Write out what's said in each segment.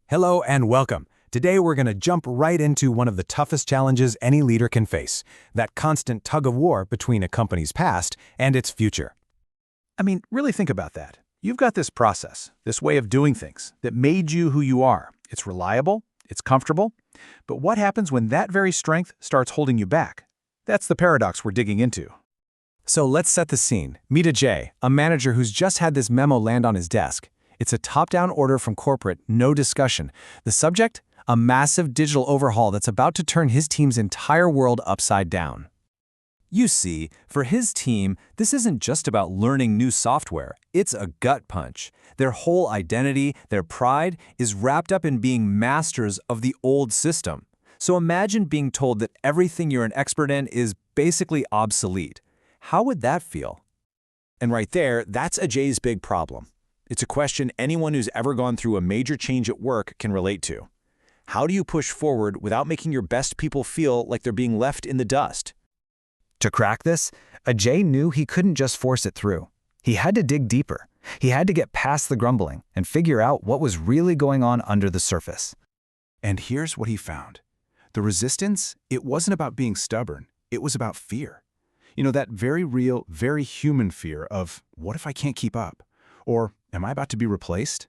Hello and welcome. Today we're going to jump right into one of the toughest challenges any leader can face, that constant tug-of-war between a company's past and its future. I mean, really think about that. You've got this process, this way of doing things that made you who you are. It's reliable, it's comfortable, but what happens when that very strength starts holding you back? That's the paradox we're digging into. So let's set the scene. Meet Ajay, a manager who's just had this memo land on his desk. It's a top-down order from corporate, no discussion. The subject? A massive digital overhaul that's about to turn his team's entire world upside down. You see, for his team, this isn't just about learning new software. It's a gut punch. Their whole identity, their pride, is wrapped up in being masters of the old system. So imagine being told that everything you're an expert in is basically obsolete. How would that feel? And right there, that's Ajay's big problem. It's a question anyone who's ever gone through a major change at work can relate to. How do you push forward without making your best people feel like they're being left in the dust? To crack this, Ajay knew he couldn't just force it through. He had to dig deeper. He had to get past the grumbling and figure out what was really going on under the surface. And here's what he found. The resistance, it wasn't about being stubborn. It was about fear. You know, that very real, very human fear of, what if I can't keep up? Or, am I about to be replaced?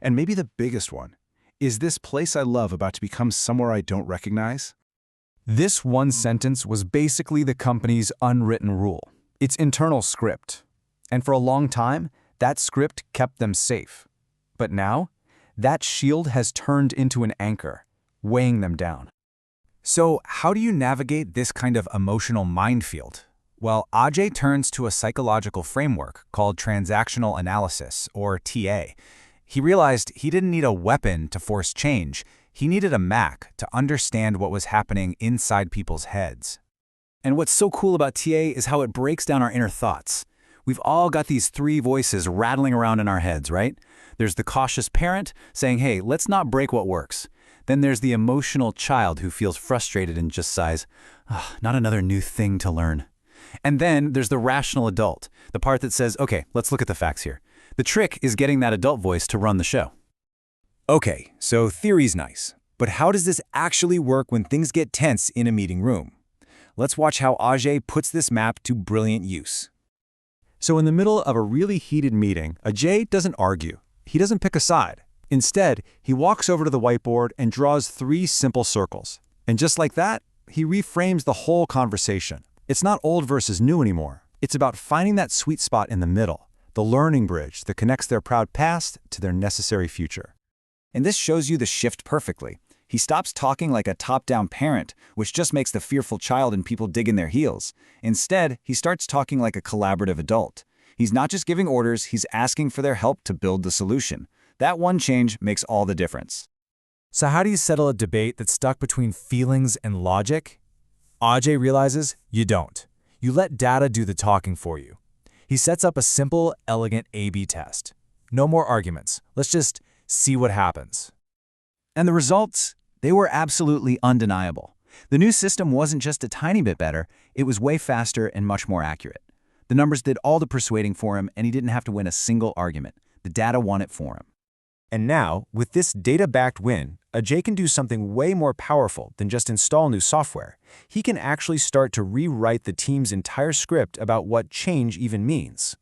And maybe the biggest one, is this place I love about to become somewhere I don't recognize? This one sentence was basically the company's unwritten rule, its internal script. And for a long time, that script kept them safe. But now, that shield has turned into an anchor, weighing them down. So how do you navigate this kind of emotional minefield? Well, Ajay turns to a psychological framework called transactional analysis, or TA. He realized he didn't need a weapon to force change. He needed a Mac to understand what was happening inside people's heads. And what's so cool about TA is how it breaks down our inner thoughts. We've all got these three voices rattling around in our heads, right? There's the cautious parent saying, hey, let's not break what works. Then there's the emotional child who feels frustrated and just sighs, not another new thing to learn. And then there's the rational adult, the part that says, okay, let's look at the facts here. The trick is getting that adult voice to run the show. Okay, so theory's nice, but how does this actually work when things get tense in a meeting room? Let's watch how Ajay puts this map to brilliant use. So in the middle of a really heated meeting, Ajay doesn't argue. He doesn't pick a side. Instead, he walks over to the whiteboard and draws 3 simple circles. And just like that, he reframes the whole conversation. It's not old versus new anymore. It's about finding that sweet spot in the middle, the learning bridge that connects their proud past to their necessary future. And this shows you the shift perfectly. He stops talking like a top-down parent, which just makes the fearful child in people dig in their heels. Instead, he starts talking like a collaborative adult. He's not just giving orders, he's asking for their help to build the solution. That one change makes all the difference. So how do you settle a debate that's stuck between feelings and logic? Ajay realizes you don't. You let data do the talking for you. He sets up a simple, elegant A/B test. No more arguments. Let's just see what happens. And the results? They were absolutely undeniable. The new system wasn't just a tiny bit better, it was way faster and much more accurate. The numbers did all the persuading for him, and he didn't have to win a single argument. The data won it for him. And now, with this data-backed win, Ajay can do something way more powerful than just install new software. He can actually start to rewrite the team's entire script about what change even means.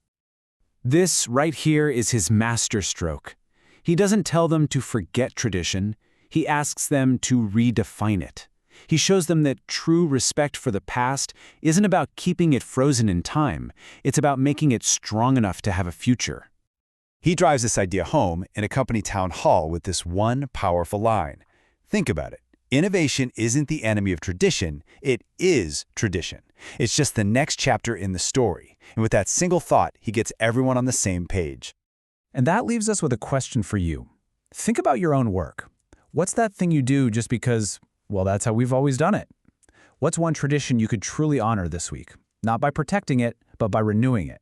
This right here is his masterstroke. He doesn't tell them to forget tradition. He asks them to redefine it. He shows them that true respect for the past isn't about keeping it frozen in time. It's about making it strong enough to have a future. He drives this idea home in a company town hall with this one powerful line. Think about it. Innovation isn't the enemy of tradition, it is tradition. It's just the next chapter in the story. And with that single thought, he gets everyone on the same page. And that leaves us with a question for you. Think about your own work. What's that thing you do just because, well, that's how we've always done it? What's one tradition you could truly honor this week? Not by protecting it, but by renewing it.